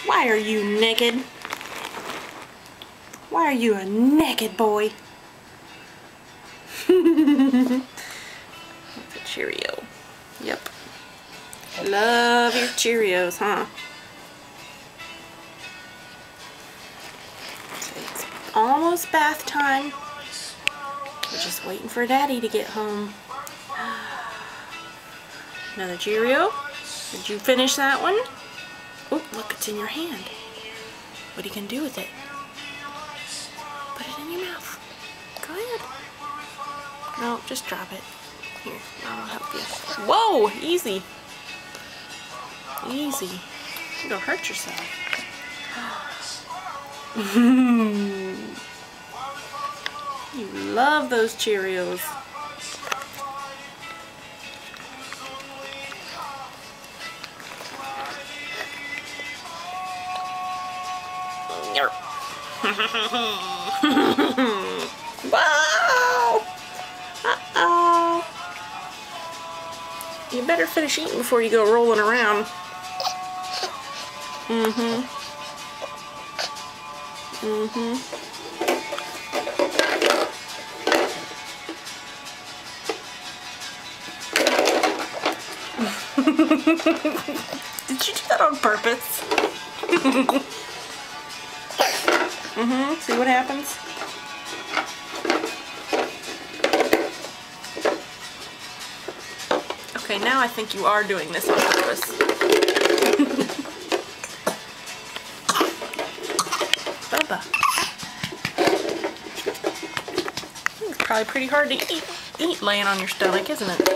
Why are you naked? Why are you a naked boy? That's a Cheerio. Yep. Love your Cheerios, huh? It's almost bath time. We're just waiting for Daddy to get home. Another Cheerio. Did you finish that one? Oh, look, it's in your hand. What are you going to do with it? Put it in your mouth. Go ahead. No, just drop it. Here, I'll help you. Whoa! Easy. Easy. You're going to hurt yourself. You love those Cheerios. Wow! Uh-oh. You better finish eating before you go rolling around. Did you do that on purpose? See what happens? Okay, now I think you are doing this on purpose. Bubba. It's probably pretty hard to eat laying on your stomach, isn't it?